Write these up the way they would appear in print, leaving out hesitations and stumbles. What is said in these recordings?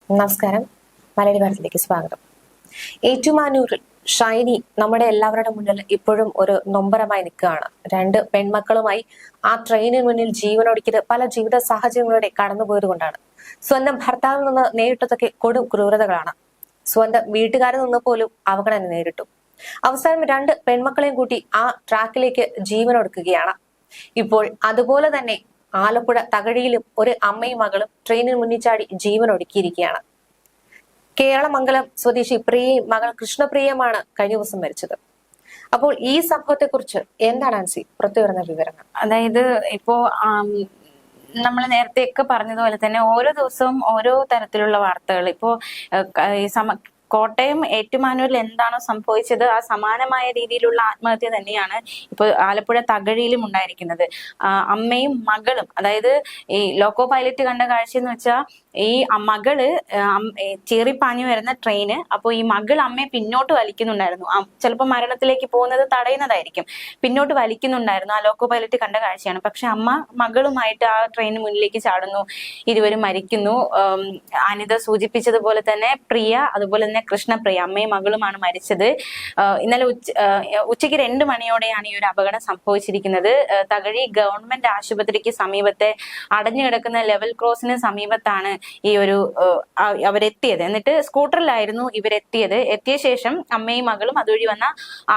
നമസ്കാരം. മലയാളി ഭാരതിലേക്ക് സ്വാഗതം. ഏറ്റുമാനൂരിൽ ഷൈനി നമ്മുടെ എല്ലാവരുടെ മുന്നിൽ ഇപ്പോഴും ഒരു നൊമ്പരമായി നിൽക്കുകയാണ്. രണ്ട് പെൺമക്കളുമായി ആ ട്രെയിനിന് മുന്നിൽ ജീവനൊടുക്കിയത് പല ജീവിത സാഹചര്യങ്ങളുടെ കടന്നുപോയത് കൊണ്ടാണ്. സ്വന്തം ഭർത്താവിൽ നിന്ന് നേരിട്ടതൊക്കെ കൊടും ക്രൂരതകളാണ്. സ്വന്തം വീട്ടുകാരിൽ നിന്ന് പോലും അവഗണന നേരിട്ടു. അവസാനം രണ്ട് പെൺമക്കളെയും കൂട്ടി ആ ട്രാക്കിലേക്ക് ജീവനൊടുക്കുകയാണ്. ഇപ്പോൾ അതുപോലെ തന്നെ ആലപ്പുഴ തകഴിയിലും ഒരു അമ്മയും മകളും ട്രെയിനിന് മുന്നിൽ ചാടി ജീവനൊടുക്കിയിരിക്കുകയാണ്. കേരളമംഗലം സ്വദേശി പ്രിയയും മകൾ കൃഷ്ണപ്രിയയുമാണ് കഴിഞ്ഞ ദിവസം മരിച്ചത്. അപ്പോൾ ഈ സംഭവത്തെ കുറിച്ച് എന്താണ് ആൻസി പുറത്തു വരുന്ന വിവരങ്ങൾ? അതായത് ഇപ്പോ നമ്മൾ നേരത്തെയൊക്കെ പറഞ്ഞതുപോലെ തന്നെ ഓരോ ദിവസവും ഓരോ തരത്തിലുള്ള വാർത്തകൾ ഇപ്പോ കോട്ടയം ഏറ്റുമാനൂരിൽ എന്താണോ സംഭവിച്ചത് ആ സമാനമായ രീതിയിലുള്ള ആത്മഹത്യ തന്നെയാണ് ഇപ്പൊ ആലപ്പുഴ തകഴിയിലും ഉണ്ടായിരിക്കുന്നത്. അമ്മയും മകളും, അതായത് ഈ ലോക്കോ പൈലറ്റ് കണ്ട കാഴ്ച എന്ന് വെച്ചാൽ ഈ മകള് ചീറിപ്പാഞ്ഞു വരുന്ന ട്രെയിന്, അപ്പോൾ ഈ മകൾ അമ്മയെ പിന്നോട്ട് വലിക്കുന്നുണ്ടായിരുന്നു. ചിലപ്പോൾ മരണത്തിലേക്ക് പോകുന്നത് തടയുന്നതായിരിക്കും, പിന്നോട്ട് വലിക്കുന്നുണ്ടായിരുന്നു. ആ ലോക്കോ പൈലറ്റ് കണ്ട കാഴ്ചയാണ്. പക്ഷെ അമ്മ മകളുമായിട്ട് ആ ട്രെയിന് മുന്നിലേക്ക് ചാടുന്നു, ഇരുവരും മരിക്കുന്നു. അനിത സൂചിപ്പിച്ചതുപോലെ തന്നെ പ്രിയ, അതുപോലെ തന്നെ കൃഷ്ണപ്രിയ, അമ്മയും മകളുമാണ് മരിച്ചത്. ഇന്നലെ ഉച്ചയ്ക്ക് 2 മണിയോടെയാണ് ഈ ഒരു അപകടം സംഭവിച്ചിരിക്കുന്നത്. തകഴി ഗവൺമെന്റ് ആശുപത്രിക്ക് സമീപത്തെ അടഞ്ഞു കിടക്കുന്ന ലെവൽ ക്രോസിന് സമീപത്താണ് ഈ ഒരു അവരെത്തിയത്. എന്നിട്ട് സ്കൂട്ടറിലായിരുന്നു ഇവരെത്തിയത്. എത്തിയ ശേഷം അമ്മയും മകളും അതുവഴി വന്ന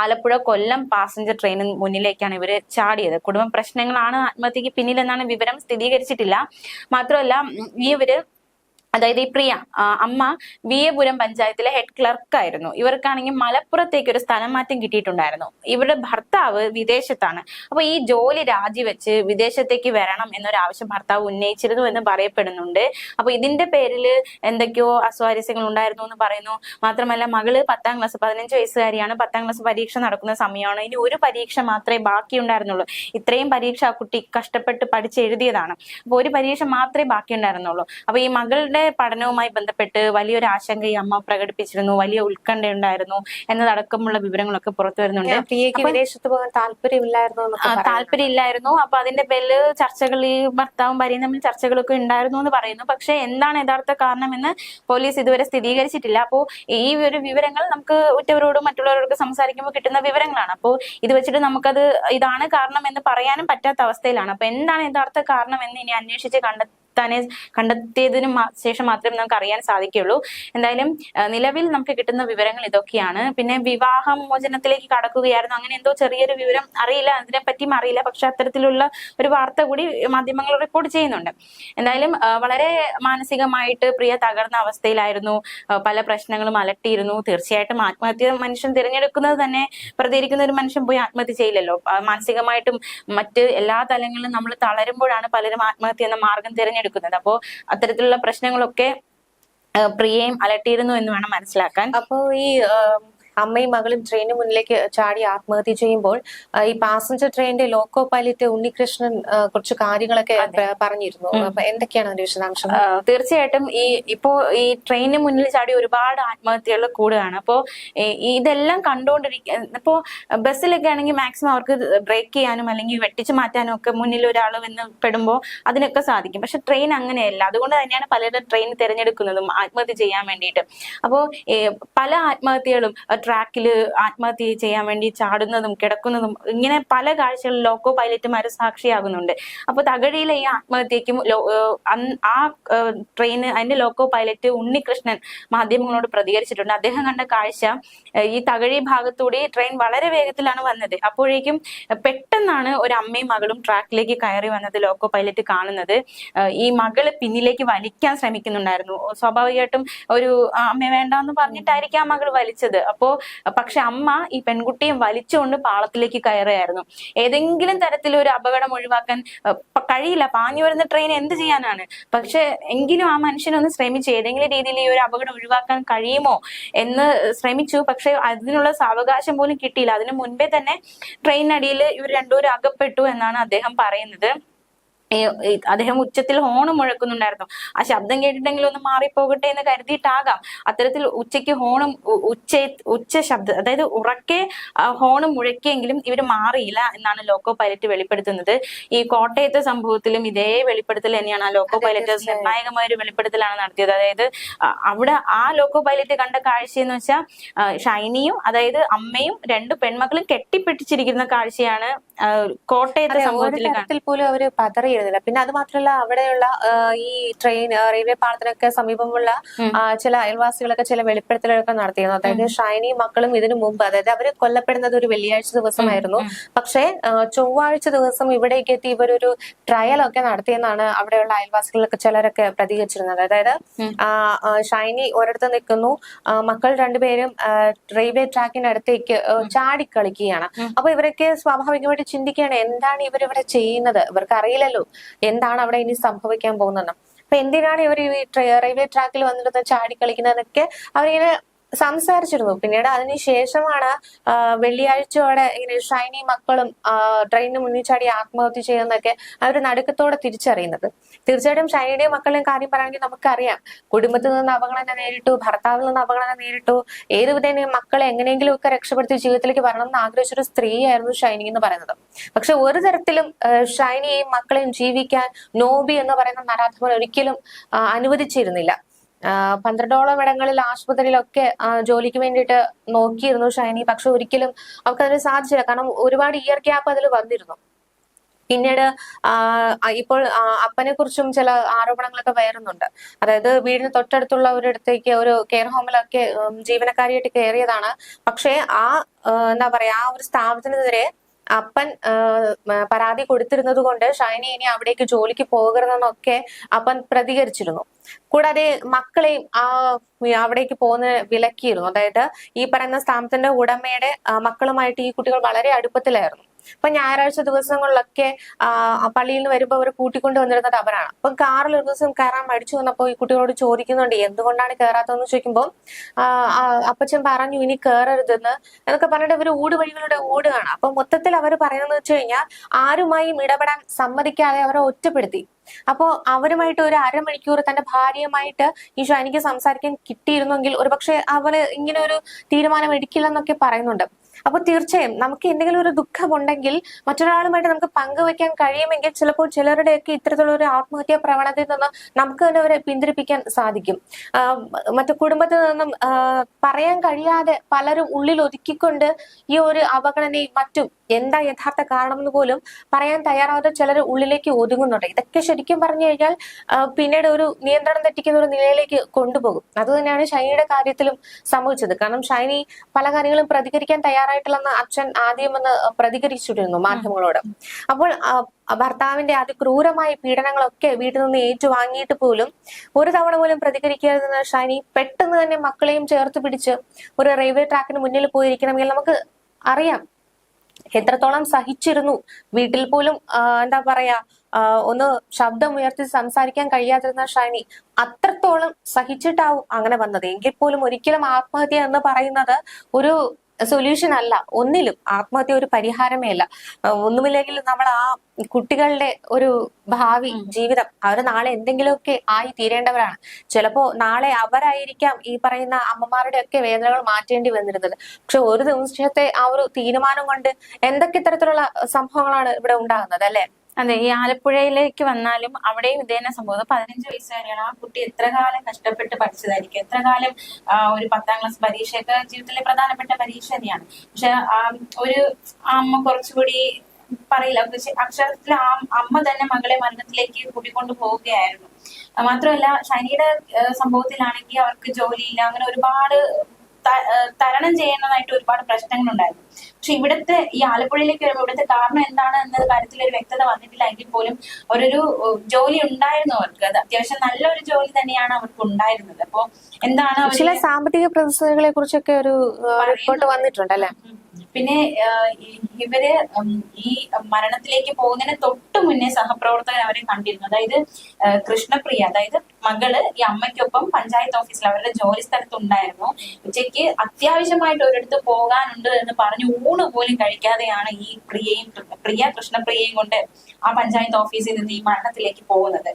ആലപ്പുഴ കൊല്ലം പാസഞ്ചർ ട്രെയിനിന് മുന്നിലേക്കാണ് ഇവര് ചാടിയത്. കുടുംബ പ്രശ്നങ്ങളാണ് ആത്മഹത്യക്ക് പിന്നിലെന്നാണ് വിവരം സ്ഥിരീകരിച്ചിട്ടില്ല. മാത്രമല്ല അതായത് ഈ പ്രിയ അമ്മ വിയപുരം പഞ്ചായത്തിലെ ഹെഡ് ക്ലർക്കായിരുന്നു. ഇവർക്കാണെങ്കിൽ മലപ്പുറത്തേക്ക് ഒരു സ്ഥലം മാറ്റം കിട്ടിയിട്ടുണ്ടായിരുന്നു. ഇവരുടെ ഭർത്താവ് വിദേശത്താണ്. അപ്പൊ ഈ ജോലി രാജിവെച്ച് വിദേശത്തേക്ക് വരണം എന്നൊരാവശ്യം ഭർത്താവ് ഉന്നയിച്ചിരുന്നു എന്ന് പറയപ്പെടുന്നുണ്ട്. അപ്പൊ ഇതിന്റെ പേരിൽ എന്തൊക്കെയോ അസ്വാരസ്യങ്ങൾ ഉണ്ടായിരുന്നു എന്ന് പറയുന്നു. മാത്രമല്ല മകള് 10ാം ക്ലാസ്, 15 വയസ്സുകാരിയാണ്. 10ാം ക്ലാസ് പരീക്ഷ നടക്കുന്ന സമയമാണ്. ഇനി ഒരു പരീക്ഷ മാത്രമേ ബാക്കിയുണ്ടായിരുന്നുള്ളൂ. ഇത്രയും പരീക്ഷ ആ കുട്ടി കഷ്ടപ്പെട്ട് പഠിച്ചെഴുതിയതാണ്. അപ്പൊ ഒരു പരീക്ഷ മാത്രമേ ബാക്കിയുണ്ടായിരുന്നുള്ളൂ. അപ്പൊ ഈ മകളുടെ പഠനവുമായി ബന്ധപ്പെട്ട് വലിയൊരു ആശങ്ക ഈ അമ്മ പ്രകടിപ്പിച്ചിരുന്നു. വലിയ ഉത്കണ്ഠ ഉണ്ടായിരുന്നു എന്നതടക്കമുള്ള വിവരങ്ങളൊക്കെ പുറത്തു വരുന്നുണ്ട്. പ്രിയയ്ക്ക് വിദേശത്ത് പോകാൻ താല്പര്യമില്ലായിരുന്നു. അപ്പൊ അതിന്റെ പേരിൽ ചർച്ചകൾ, ഈ ഭർത്താവും ഭാര്യയും തമ്മിൽ ചർച്ചകളൊക്കെ ഉണ്ടായിരുന്നു എന്ന് പറയുന്നു. പക്ഷെ എന്താണ് യഥാർത്ഥ കാരണമെന്ന് പോലീസ് ഇതുവരെ സ്ഥിരീകരിച്ചിട്ടില്ല. അപ്പോൾ ഈ ഒരു വിവരങ്ങൾ നമുക്ക് ഉറ്റവരോടും മറ്റുള്ളവരോടൊക്കെ സംസാരിക്കുമ്പോൾ കിട്ടുന്ന വിവരങ്ങളാണ്. അപ്പോൾ ഇത് വെച്ചിട്ട് നമുക്കത് ഇതാണ് കാരണം എന്ന് പറയാനും പറ്റാത്ത അവസ്ഥയിലാണ്. അപ്പൊ എന്താണ് യഥാർത്ഥ കാരണം എന്ന് ഇനി അന്വേഷിച്ച് കണ്ടെത്തിയതിനു ശേഷം മാത്രമേ നമുക്ക് അറിയാൻ സാധിക്കുകയുള്ളൂ. എന്തായാലും നിലവിൽ നമുക്ക് കിട്ടുന്ന വിവരങ്ങൾ ഇതൊക്കെയാണ്. പിന്നെ വിവാഹമോചനത്തിലേക്ക് കടക്കുകയായിരുന്നു, അങ്ങനെ എന്തോ ചെറിയൊരു വിവരം, അറിയില്ല, അതിനെപ്പറ്റിയും അറിയില്ല. പക്ഷെ അത്തരത്തിലുള്ള ഒരു വാർത്ത കൂടി മാധ്യമങ്ങൾ റിപ്പോർട്ട് ചെയ്യുന്നുണ്ട്. എന്തായാലും വളരെ മാനസികമായിട്ട് പ്രിയ തകർന്ന അവസ്ഥയിലായിരുന്നു. പല പ്രശ്നങ്ങളും അലട്ടിയിരുന്നു. തീർച്ചയായിട്ടും ആത്മഹത്യ മനുഷ്യൻ തിരഞ്ഞെടുക്കുന്നത് തന്നെ, പ്രതികരിക്കുന്ന ഒരു മനുഷ്യൻ പോയി ആത്മഹത്യ ചെയ്യില്ലല്ലോ. മാനസികമായിട്ടും മറ്റ് എല്ലാ തലങ്ങളിലും നമ്മൾ തളരുമ്പോഴാണ് പലരും ആത്മഹത്യ എന്ന മാർഗം തിരഞ്ഞെടുക്കുന്നത്. അപ്പോ അത്തരത്തിലുള്ള പ്രശ്നങ്ങളൊക്കെ പ്രിയയും അലട്ടിയിരുന്നു എന്ന് വേണം മനസ്സിലാക്കാൻ. അപ്പോ ഈ അമ്മയും മകളും ട്രെയിനിന് മുന്നിലേക്ക് ചാടി ആത്മഹത്യ ചെയ്യുമ്പോൾ ഈ പാസഞ്ചർ ട്രെയിനിന്റെ ലോക്കോ പൈലറ്റ് ഉണ്ണികൃഷ്ണൻ കുറച്ച് കാര്യങ്ങളൊക്കെ പറഞ്ഞിരുന്നു. അപ്പൊ എന്തൊക്കെയാണ് അതിന്റെ വിശദാംശം? തീർച്ചയായിട്ടും ഇപ്പോ ഈ ട്രെയിനിന് മുന്നിൽ ചാടി ഒരുപാട് ആത്മഹത്യകൾ കൂടുകയാണ്. അപ്പോ ഇതെല്ലാം ഇപ്പോ ബസ്സിലൊക്കെ ആണെങ്കിൽ മാക്സിമം അവർക്ക് ബ്രേക്ക് ചെയ്യാനും അല്ലെങ്കിൽ വെട്ടിച്ചു മാറ്റാനും ഒക്കെ മുന്നിൽ ഒരാൾ വന്ന് പെടുമ്പോൾ അതിനൊക്കെ സാധിക്കും. പക്ഷെ ട്രെയിൻ അങ്ങനെയല്ല. അതുകൊണ്ട് തന്നെയാണ് പലരും ട്രെയിൻ തിരഞ്ഞെടുക്കുന്നതും ആത്മഹത്യ ചെയ്യാൻ വേണ്ടിയിട്ട്. അപ്പോ പല ആത്മഹത്യകളും ട്രാക്കില് ആത്മഹത്യ ചെയ്യാൻ വേണ്ടി ചാടുന്നതും കിടക്കുന്നതും ഇങ്ങനെ പല കാഴ്ചകളിൽ ലോക്കോ പൈലറ്റുമാര് സാക്ഷിയാകുന്നുണ്ട്. അപ്പൊ തകഴിയിലെ ഈ ആത്മഹത്യക്കും ആ ട്രെയിന്, അതിന്റെ ലോക്കോ പൈലറ്റ് ഉണ്ണികൃഷ്ണൻ മാധ്യമങ്ങളോട് പ്രതികരിച്ചിട്ടുണ്ട്. അദ്ദേഹം കണ്ട കാഴ്ച, ഈ തകഴി ഭാഗത്തൂടെ ട്രെയിൻ വളരെ വേഗത്തിലാണ് വന്നത്. അപ്പോഴേക്കും പെട്ടെന്നാണ് ഒരു അമ്മയും മകളും ട്രാക്കിലേക്ക് കയറി വന്നത് ലോക്കോ പൈലറ്റ് കാണുന്നത്. ഈ മകള് പിന്നിലേക്ക് വലിക്കാൻ ശ്രമിക്കുന്നുണ്ടായിരുന്നു. സ്വാഭാവികമായിട്ടും ഒരു അമ്മ വേണ്ടെന്ന് പറഞ്ഞിട്ടായിരിക്കും ആ മകൾ വലിച്ചത്. പക്ഷെ അമ്മ ഈ പെൺകുട്ടിയെ വലിച്ചുകൊണ്ട് പാളത്തിലേക്ക് കയറുകയായിരുന്നു. ഏതെങ്കിലും തരത്തിലൊരു അപകടം ഒഴിവാക്കാൻ കഴിയില്ല. പാഞ്ഞു വരുന്ന ട്രെയിൻ എന്ത് ചെയ്യാനാണ്? പക്ഷെ എങ്കിലും ആ മനുഷ്യനൊന്ന് ശ്രമിച്ചു, ഏതെങ്കിലും രീതിയിൽ ഈ ഒരു അപകടം ഒഴിവാക്കാൻ കഴിയുമോ എന്ന് ശ്രമിച്ചു. പക്ഷെ അതിനുള്ള സാവകാശം പോലും കിട്ടിയില്ല. അതിനു മുൻപേ തന്നെ ട്രെയിനടിയിൽ ഇവർ രണ്ടുപേരും അകപ്പെട്ടു എന്നാണ് അദ്ദേഹം പറയുന്നത്. അദ്ദേഹം ഉച്ചത്തിൽ ഹോൺ മുഴക്കുന്നുണ്ടായിരുന്നു. ആ ശബ്ദം കേട്ടിട്ടെങ്കിലും ഒന്ന് മാറിപ്പോകട്ടെ എന്ന് കരുതിയിട്ടാകാം അത്തരത്തിൽ ഉച്ചയ്ക്ക് ഹോണും ഉച്ച ശബ്ദം, അതായത് ഉറക്കെ ഹോൺ മുഴക്കിയെങ്കിലും ഇവര് മാറിയില്ല എന്നാണ് ലോക്കോ പൈലറ്റ് വെളിപ്പെടുത്തുന്നത്. ഈ കോട്ടയത്തെ സംഭവത്തിലും ഇതേ വെളിപ്പെടുത്തൽ തന്നെയാണ്. ആ ലോക്കോ പൈലറ്റ് നിർണായകമായ ഒരു വെളിപ്പെടുത്തലാണ് നടത്തിയത്. അതായത് അവിടെ ആ ലോക്കോ പൈലറ്റ് കണ്ട കാഴ്ചയെന്ന് വെച്ചാൽ ഷൈനിയും, അതായത് അമ്മയും 2 പെൺമക്കളും കെട്ടിപ്പിടിച്ചിരിക്കുന്ന കാഴ്ചയാണ് കോട്ടയത്തെ സംഭവത്തിൽ പോലും അവര് പതറിയിരുന്നില്ല. പിന്നെ അത് മാത്രമല്ല, അവിടെയുള്ള ഈ ട്രെയിൻ റെയിൽവേ പാളത്തിനൊക്കെ സമീപമുള്ള ചില അയൽവാസികളൊക്കെ ചില വെളിപ്പെടുത്തലുകളൊക്കെ നടത്തിയിരുന്നു. അതായത് ഷൈനിയും മക്കളും ഇതിനു മുമ്പ്, അതായത് അവര് കൊല്ലപ്പെടുന്നത് ഒരു വെള്ളിയാഴ്ച ദിവസമായിരുന്നു. പക്ഷേ ചൊവ്വാഴ്ച ദിവസം ഇവിടേക്ക് എത്തി ഇവരൊരു ട്രയൽ ഒക്കെ നടത്തിയെന്നാണ് അവിടെയുള്ള അയൽവാസികളൊക്കെ ചിലരൊക്കെ പ്രതികരിച്ചിരുന്നത്. അതായത് ഷൈനി ഒരിടത്ത് നിൽക്കുന്നു, മക്കൾ 2 പേരും റെയിൽവേ ട്രാക്കിനടുത്തേക്ക് ചാടിക്കളിക്കുകയാണ്. അപ്പൊ ഇവരൊക്കെ സ്വാഭാവികമായിട്ട് ചിന്തിക്കുകയാണ്, എന്താണ് ഇവരിവിടെ ചെയ്യുന്നത്? ഇവർക്ക് അറിയില്ലല്ലോ എന്താണ് അവിടെ ഇനി സംഭവിക്കാൻ പോകുന്നത്. അപ്പൊ എന്തിനാണ് ഇവർ ഈ റെയിൽവേ ട്രാക്കിൽ വന്നിട്ട് ചാടിക്കളിക്കുന്നതൊക്കെ അവരിങ്ങനെ സംസാരിച്ചിരുന്നു. പിന്നീട് അതിനുശേഷമാണ് വെള്ളിയാഴ്ചയോടെ ഇങ്ങനെ ഷൈനി മക്കളും ട്രെയിനിന് മുന്നിൽ ചാടി ആത്മഹത്യ ചെയ്യുന്നതൊക്കെ അവർ നടുക്കത്തോടെ തിരിച്ചറിയുന്നത്. തീർച്ചയായിട്ടും ഷൈനിയുടെയും മക്കളുടെയും കാര്യം പറയുകയാണെങ്കിൽ നമുക്കറിയാം, കുടുംബത്തിൽ നിന്ന് അവഗണന നേരിട്ടു, ഭർത്താവിൽ നിന്ന് അവഗണന നേരിട്ടു, ഏത് വിധേനയും മക്കളെ എങ്ങനെയെങ്കിലും ഒക്കെ രക്ഷപ്പെടുത്തി ജീവിതത്തിലേക്ക് വരണം എന്ന് ആഗ്രഹിച്ചൊരു സ്ത്രീയായിരുന്നു ഷൈനി എന്ന് പറയുന്നത്. പക്ഷെ ഒരു തരത്തിലും ഷൈനിയെയും മക്കളെയും ജീവിക്കാൻ നോബി എന്ന് പറയുന്ന നരാധമൻ ഒരിക്കലും അനുവദിച്ചിരുന്നില്ല. 12ഓളം ഇടങ്ങളിൽ ആശുപത്രിയിലൊക്കെ ജോലിക്ക് വേണ്ടിയിട്ട് നോക്കിയിരുന്നു ഷൈനി. പക്ഷെ ഒരിക്കലും അവർക്ക് അതിന് സാധിച്ചില്ല. കാരണം ഒരുപാട് ഇയർ ഗ്യാപ്പ് അതിൽ വന്നിരുന്നു. പിന്നീട് ഇപ്പോൾ അപ്പനെ കുറിച്ചും ചില ആരോപണങ്ങളൊക്കെ വരുന്നുണ്ട്. അതായത് വീടിന് തൊട്ടടുത്തുള്ള ഒരിടത്തേക്ക് ഒരു കെയർ ഹോമിലൊക്കെ ജീവനക്കാരിയായിട്ട് കയറിയതാണ്. പക്ഷേ എന്താ പറയാ, ആ ഒരു സ്ഥാപനത്തിനെതിരെ അപ്പൻ പരാതി കൊടുത്തിരുന്നത് കൊണ്ട് ഷൈനി ഇനി അവിടേക്ക് ജോലിക്ക് പോകരുതെന്നൊക്കെ അപ്പൻ പ്രതികരിച്ചിരുന്നു. കൂടാതെ മക്കളെയും അവിടേക്ക് പോകുന്ന വിലക്കിയിരുന്നു. അതായത് ഈ പറയുന്ന സ്ഥാപനത്തിന്റെ ഉടമയുടെ മക്കളുമായിട്ട് ഈ കുട്ടികൾ വളരെ അടുപ്പത്തിലായിരുന്നു. അപ്പൊ ഞായറാഴ്ച ദിവസങ്ങളിലൊക്കെ പള്ളിയിൽ നിന്ന് വരുമ്പോൾ അവർ കൂട്ടിക്കൊണ്ട് വന്നിരുന്നത് അവരാണ്. അപ്പൊ കാറിൽ ഒരു ദിവസം കയറാൻ മടിച്ചു വന്നപ്പോൾ ഈ കുട്ടികളോട് ചോദിക്കുന്നുണ്ട്, എന്തുകൊണ്ടാണ് കയറാത്തതെന്ന് ചോദിക്കുമ്പോൾ അപ്പച്ചൻ പറഞ്ഞു ഇനി കയറരുതെന്ന് എന്നൊക്കെ പറഞ്ഞിട്ട് അവർ ഊടുവഴികളുടെ ഓടുകയാണ്. അപ്പൊ മൊത്തത്തിൽ അവർ പറയുന്നത് വെച്ച് കഴിഞ്ഞാൽ ആരുമായും ഇടപെടാൻ സമ്മതിക്കാതെ അവരെ ഒറ്റപ്പെടുത്തി. അപ്പോ അവരുമായിട്ട് ഒരു അരമണിക്കൂർ തന്റെ ഭാര്യയുമായിട്ട് ഈ ഷൈനിക്ക് സംസാരിക്കാൻ കിട്ടിയിരുന്നെങ്കിൽ ഒരുപക്ഷെ അവര് ഇങ്ങനെ ഒരു തീരുമാനം എടുക്കില്ലെന്നൊക്കെ പറയുന്നുണ്ട്. അപ്പൊ തീർച്ചയായും നമുക്ക് എന്തെങ്കിലും ഒരു ദുഃഖമുണ്ടെങ്കിൽ മറ്റൊരാളുമായിട്ട് നമുക്ക് പങ്കുവെക്കാൻ കഴിയുമെങ്കിൽ ചിലപ്പോൾ ചിലരുടെയൊക്കെ ഇത്തരത്തിലുള്ള ഒരു ആത്മഹത്യാ പ്രവണതയിൽ നിന്ന് നമുക്ക് തന്നെ അവരെ പിന്തിരിപ്പിക്കാൻ സാധിക്കും. മറ്റു കുടുംബത്തിൽ നിന്നും പറയാൻ കഴിയാതെ പലരും ഉള്ളിൽ ഒതുക്കിക്കൊണ്ട് ഈ ഒരു അവഗണനയും മറ്റും എന്താ യഥാർത്ഥ കാരണമെന്ന് പോലും പറയാൻ തയ്യാറാവാതെ ചിലർ ഉള്ളിലേക്ക് ഒതുങ്ങുന്നുണ്ട്. ഇതൊക്കെ ശരിക്കും പറഞ്ഞു കഴിഞ്ഞാൽ പിന്നീട് ഒരു നിയന്ത്രണം തെറ്റിക്കുന്ന ഒരു നിലയിലേക്ക് കൊണ്ടുപോകും. അത് തന്നെയാണ് ഷൈനിയുടെ കാര്യത്തിലും സംഭവിച്ചത്. കാരണം ഷൈനി പല കാര്യങ്ങളും പ്രതികരിക്കാൻ തയ്യാറായിട്ടില്ലെന്ന് അച്ഛൻ ആദ്യം ഒന്ന് പ്രതികരിച്ചിരുന്നു മാധ്യമങ്ങളോട്. അപ്പോൾ ഭർത്താവിന്റെ അതിക്രൂരമായ പീഡനങ്ങളൊക്കെ വീട്ടിൽ നിന്ന് ഏറ്റുവാങ്ങിയിട്ട് പോലും ഒരു തവണ പോലും പ്രതികരിക്കാതിരുന്ന ഷൈനി പെട്ടെന്ന് തന്നെ മക്കളെയും ചേർത്ത് പിടിച്ച് ഒരു റെയിൽവേ ട്രാക്കിന് മുന്നിൽ പോയിരിക്കണമെങ്കിൽ നമുക്ക് അറിയാം എത്രത്തോളം സഹിച്ചിരുന്നു. വീട്ടിൽ പോലും എന്താ പറയാ ഒന്ന് ശബ്ദം ഉയർത്തി സംസാരിക്കാൻ കഴിയാതിരുന്ന ഷൈനി അത്രത്തോളം സഹിച്ചിട്ടാവും അങ്ങനെ വന്നത്. എങ്കിൽ പോലും ഒരിക്കലും ആത്മഹത്യ എന്ന് പറയുന്നത് ഒരു സൊല്യൂഷൻ അല്ല. ഒന്നിലും ആത്മഹത്യ ഒരു പരിഹാരമേ അല്ല. ഒന്നുമില്ലെങ്കിൽ നമ്മൾ ആ കുട്ടികളുടെ ഒരു ഭാവി ജീവിതം അവർ നാളെ എന്തെങ്കിലുമൊക്കെ ആയി തീരേണ്ടവരാണ്. ചിലപ്പോ നാളെ അവരായിരിക്കാം ഈ പറയുന്ന അമ്മമാരുടെ ഒക്കെ വേദനകൾ മാറ്റേണ്ടി വന്നിരുന്നത്. പക്ഷെ ഒരു ദിവസത്തെ ആ ഒരു തീരുമാനം കൊണ്ട് എന്തൊക്കെ തരത്തിലുള്ള സംഭവങ്ങളാണ് ഇവിടെ ഉണ്ടാകുന്നത് അല്ലെ? അതെ, ഈ ആലപ്പുഴയിലേക്ക് വന്നാലും അവിടെയും ഇതേനെ സംഭവം. 15 വയസ്സുകാരിയാണ്. ആ കുട്ടി എത്ര കാലം കഷ്ടപ്പെട്ട് പഠിച്ചതായിരിക്കും, എത്ര കാലം ഒരു 10ാം ക്ലാസ് പരീക്ഷയൊക്കെ ജീവിതത്തിലെ പ്രധാനപ്പെട്ട പരീക്ഷ തന്നെയാണ്. പക്ഷെ ഒരു അമ്മ കുറച്ചുകൂടി പറയില്ല, അക്ഷരത്തിൽ ആ അമ്മ തന്നെ മകളെ മരണത്തിലേക്ക് കൂട്ടിക്കൊണ്ടു പോവുകയായിരുന്നു. മാത്രമല്ല ഷൈനിയുടെ സംഭവത്തിലാണെങ്കിൽ അവർക്ക് ജോലിയില്ല, അങ്ങനെ ഒരുപാട് തരണം ചെയ്യുന്നതായിട്ട് ഒരുപാട് പ്രശ്നങ്ങളുണ്ടായിരുന്നു. പക്ഷെ ഇവിടുത്തെ ഈ ആലപ്പുഴയിലേക്ക് വരുമ്പോൾ ഇവിടുത്തെ കാരണം എന്താണ് എന്ന കാര്യത്തിൽ ഒരു വ്യക്തത വന്നിട്ടില്ല എങ്കിൽ പോലും അവരൊരു ജോലി ഉണ്ടായിരുന്നു അവർക്ക്. അത് അത്യാവശ്യം നല്ലൊരു ജോലി തന്നെയാണ് അവർക്ക് ഉണ്ടായിരുന്നത്. അപ്പോ എന്താണ് ചില സാമ്പത്തിക പ്രതിസന്ധികളെ കുറിച്ചൊക്കെ ഒരു റിപ്പോർട്ട് വന്നിട്ടുണ്ട് അല്ലെ? പിന്നെ ഇവര് ഈ മരണത്തിലേക്ക് പോകുന്നതിന് തൊട്ടു മുന്നേ സഹപ്രവർത്തകർ അവരെ കണ്ടിരുന്നു. അതായത് കൃഷ്ണപ്രിയ, അതായത് മകള് ഈ അമ്മയ്ക്കൊപ്പം പഞ്ചായത്ത് ഓഫീസിൽ അവരുടെ ജോലി സ്ഥലത്ത് ഉണ്ടായിരുന്നു. ഉച്ചയ്ക്ക് അത്യാവശ്യമായിട്ട് ഒരിടത്ത് പോകാനുണ്ട് എന്ന് പറഞ്ഞ് ഊണ് പോലും കഴിക്കാതെയാണ് ഈ കൃഷ്ണപ്രിയയും കൊണ്ട് ആ പഞ്ചായത്ത് ഓഫീസിൽ നിന്ന് ഈ മരണത്തിലേക്ക് പോകുന്നത്.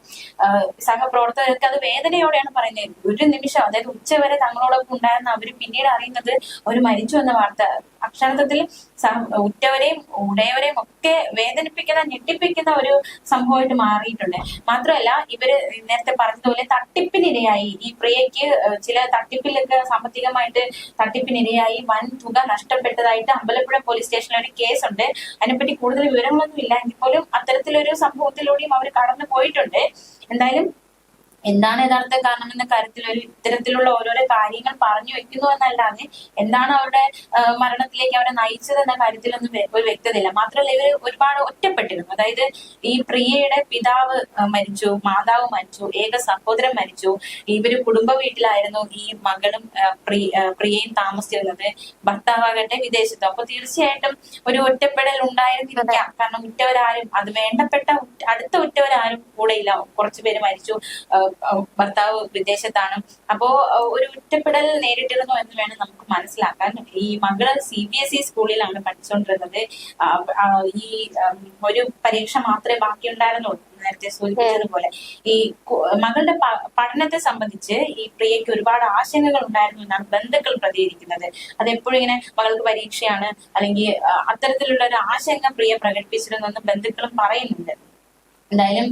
സഹപ്രവർത്തകർക്ക് അത് വേദനയോടെയാണ് പറയുന്നത്. ഒരു നിമിഷം, അതായത് ഉച്ചവരെ തങ്ങളോടൊപ്പം ഉണ്ടായിരുന്ന അവര് പിന്നീട് അറിയുന്നത് ഒരു മരിച്ചു എന്ന വാർത്ത അക്ഷരാർത്ഥത്തിൽ ഉറ്റവരെയും ഉടയവരെയും ഒക്കെ വേദനിപ്പിക്കുന്ന, ഞെട്ടിപ്പിക്കുന്ന ഒരു സംഭവമായിട്ട് മാറിയിട്ടുണ്ട്. മാത്രമല്ല, ഇവര് നേരത്തെ പറഞ്ഞതുപോലെ തട്ടിപ്പിനിരയായി ഈ പ്രിയയ്ക്ക് ചില തട്ടിപ്പിലൊക്കെ സാമ്പത്തികമായിട്ട് തട്ടിപ്പിനിരയായി വൻ തുക നഷ്ടപ്പെട്ടതായിട്ട് അമ്പലപ്പുഴ പോലീസ് സ്റ്റേഷനിൽ ഒരു കേസുണ്ട്. അതിനെപ്പറ്റി കൂടുതൽ വിവരങ്ങളൊന്നും ഇല്ല എങ്കിൽ പോലും അത്തരത്തിലൊരു സംഭവത്തിലൂടെയും അവർ കടന്നു പോയിട്ടുണ്ട്. എന്തായാലും എന്താണ് യഥാർത്ഥ കാരണം എന്ന കാര്യത്തിൽ ഇത്തരത്തിലുള്ള ഓരോരോ കാര്യങ്ങൾ പറഞ്ഞു വെക്കുന്നു എന്നല്ലാതെ എന്താണ് അവരുടെ മരണത്തിലേക്ക് അവരെ നയിച്ചത് എന്ന കാര്യത്തിലൊന്നും ഒരു വ്യക്തതയില്ല. മാത്രമല്ല, ഇവർ ഒരുപാട് ഒറ്റപ്പെട്ടിരുന്നു. അതായത് ഈ പ്രിയയുടെ പിതാവ് മരിച്ചു, മാതാവ് മരിച്ചു, ഏക സഹോദരൻ മരിച്ചു. ഇവര് കുടുംബ വീട്ടിലായിരുന്നു ഈ മകളും പ്രിയയും താമസിച്ചിരുന്നത്. ഭർത്താവാകട്ടെ വിദേശത്തും. അപ്പൊ തീർച്ചയായിട്ടും ഒരു ഒറ്റപ്പെടൽ ഉണ്ടായിരുന്നിരിക്കാം. കാരണം ഉറ്റവരാരും, അത് വേണ്ടപ്പെട്ട അടുത്ത ഉറ്റവരാരും കൂടെ ഇല്ല. കുറച്ചുപേര് മരിച്ചു, ഭർത്താവ് വിദേശത്താണ്. അപ്പോ ഒരു ഒറ്റപ്പെടൽ നേരിട്ടിരുന്നു എന്ന് വേണം നമുക്ക് മനസ്സിലാക്കാൻ. ഈ മകള് CBSE സ്കൂളിലാണ് പഠിച്ചുകൊണ്ടിരുന്നത്. ഈ ഒരു പരീക്ഷ മാത്രമേ ബാക്കിയുണ്ടായിരുന്നുള്ളൂ. നേരത്തെ സൂചിപ്പിച്ചതുപോലെ ഈ മകളുടെ പഠനത്തെ സംബന്ധിച്ച് ഈ പ്രിയയ്ക്ക് ഒരുപാട് ആശങ്കകൾ ഉണ്ടായിരുന്നു എന്നാണ് ബന്ധുക്കൾ പ്രതികരിക്കുന്നത്. അതെപ്പോഴും ഇങ്ങനെ മകൾക്ക് പരീക്ഷയാണ് അല്ലെങ്കിൽ അത്തരത്തിലുള്ള ഒരു ആശങ്ക പ്രിയ പ്രകടിപ്പിച്ചിരുന്നെന്ന് ബന്ധുക്കളും പറയുന്നുണ്ട്. എന്തായാലും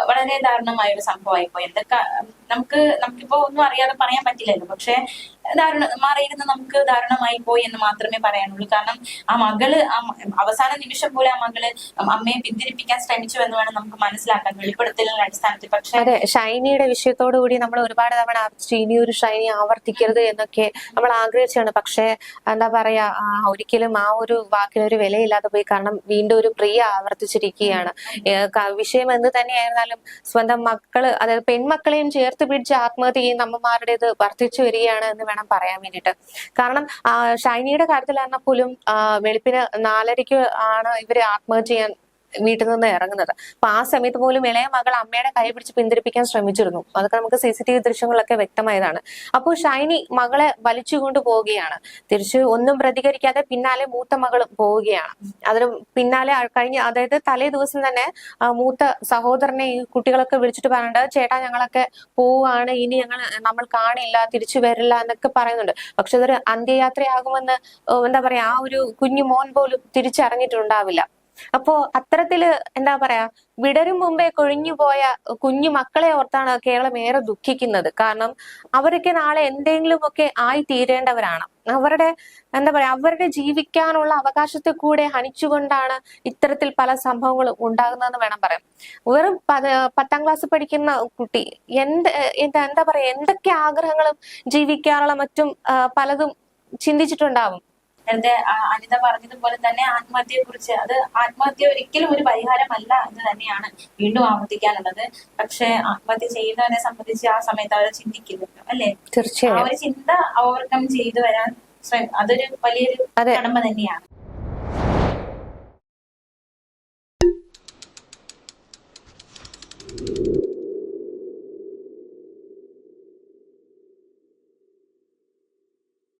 വളരെ ദാരുണമായ ഒരു സംഭവമായിപ്പോയി. എന്തൊക്കെ നമുക്കിപ്പോ ഒന്നും അറിയാതെ പറയാൻ പറ്റില്ലല്ലോ. പക്ഷെ മാറിയിരുന്ന് നമുക്ക് ദാരുണമായി പോയി എന്ന് മാത്രമേ പറയാനുള്ളൂ. കാരണം ആ മകള് അവസാന നിമിഷം പോലെ ആ മകള് അമ്മയെ പിന്തിരിപ്പിക്കാൻ ശ്രമിച്ചു എന്ന് വേണം നമുക്ക് മനസ്സിലാക്കാൻ വെളിപ്പെടുത്തലിന്റെ അടിസ്ഥാനത്തിൽ. പക്ഷെ അതെ, ഷൈനിയുടെ വിഷയത്തോടു കൂടി നമ്മൾ ഒരുപാട് തവണ ഇനിയൊരു ഷൈനി ആവർത്തിക്കരുത് എന്നൊക്കെ നമ്മൾ ആഗ്രഹിച്ചാണ്. പക്ഷെ എന്താ പറയാ, ഒരിക്കലും ആ ഒരു വാക്കിനൊരു വിലയില്ലാതെ പോയി. കാരണം വീണ്ടും ഒരു പ്രിയ ആവർത്തിച്ചിരിക്കുകയാണ്. വിഷയം എന്ത് തന്നെയായിരുന്നാലും സ്വന്തം മക്കള്, അതായത് പെൺമക്കളെയും ചേർത്ത് പിടിച്ച് ആത്മഹത്യ ചെയ്യുന്ന അമ്മമാരുടേത് വർദ്ധിച്ചു വരികയാണ് എന്ന് വേണം പറയാൻ വേണ്ടിയിട്ട്. കാരണം ഷൈനിയുടെ കാര്യത്തിലായിരുന്ന പോലും വെളുപ്പിന് 4:30 ആണ് ഇവര് ആത്മഹത്യ ചെയ്യാൻ വീട്ടിൽ നിന്ന് ഇറങ്ങുന്നത്. അപ്പൊ ആ സമയത്ത് പോലും ഇളയ മകൾ അമ്മയുടെ കൈ പിടിച്ച് പിന്തിരിപ്പിക്കാൻ ശ്രമിച്ചിരുന്നു. അതൊക്കെ നമുക്ക് CCTV ദൃശ്യങ്ങളിലൊക്കെ വ്യക്തമായതാണ്. അപ്പോൾ ഷൈനി മകളെ വലിച്ചുകൊണ്ട് പോവുകയാണ്. തിരിച്ച് ഒന്നും പ്രതികരിക്കാതെ പിന്നാലെ മൂത്ത മകളും പോവുകയാണ്. അതിന് പിന്നാലെ അതായത് തലേ ദിവസം തന്നെ മൂത്ത സഹോദരനെ ഈ കുട്ടികളൊക്കെ വിളിച്ചിട്ട് പറയുന്നുണ്ട്, ചേട്ടാ ഞങ്ങളൊക്കെ പോവുകയാണ്, ഇനി നമ്മൾ കാണില്ല, തിരിച്ചു വരില്ല എന്നൊക്കെ പറയുന്നുണ്ട്. പക്ഷെ അതൊരു അന്ത്യയാത്രയാകുമെന്ന് എന്താ പറയാ, ആ ഒരു കുഞ്ഞു മോൻ പോലും തിരിച്ചറിഞ്ഞിട്ടുണ്ടാവില്ല. അപ്പോ അത്തരത്തില് എന്താ പറയാ, വിടരും മുമ്പേ കൊഴിഞ്ഞുപോയ കുഞ്ഞു മക്കളെ ഓർത്താണ് കേരളം ഏറെ ദുഃഖിക്കുന്നത്. കാരണം അവരൊക്കെ നാളെ എന്തെങ്കിലുമൊക്കെ ആയി തീരേണ്ടവരാണ്. അവരുടെ എന്താ പറയാ, അവരുടെ ജീവിക്കാനുള്ള അവകാശത്തെ കൂടെ ഹനിച്ചുകൊണ്ടാണ് ഇത്തരത്തിൽ പല സംഭവങ്ങളും ഉണ്ടാകുന്നതെന്ന് വേണം പറയാം. വെറും 10ാം ക്ലാസ് പഠിക്കുന്ന കുട്ടി എന്താ പറയാ, എന്തൊക്കെ ആഗ്രഹങ്ങളും ജീവിക്കാനുള്ള മറ്റും പലതും ചിന്തിച്ചിട്ടുണ്ടാവും. നേരത്തെ അനിത പറഞ്ഞതുപോലെ തന്നെ ആത്മഹത്യയെ കുറിച്ച്, അത് ആത്മഹത്യ ഒരിക്കലും ഒരു പരിഹാരമല്ല എന്ന് തന്നെയാണ് വീണ്ടും ആവർത്തിക്കാനുള്ളത്. പക്ഷെ ആത്മഹത്യ ചെയ്യുന്നവരെ സംബന്ധിച്ച് ആ സമയത്ത് അവർ ചിന്തിക്കുന്നുണ്ട്, അല്ലെ? തീർച്ചയായും ആ ഒരു ചിന്ത ഓവർകം ചെയ്തു വരാൻ അതൊരു വലിയൊരു കടമ തന്നെയാണ്.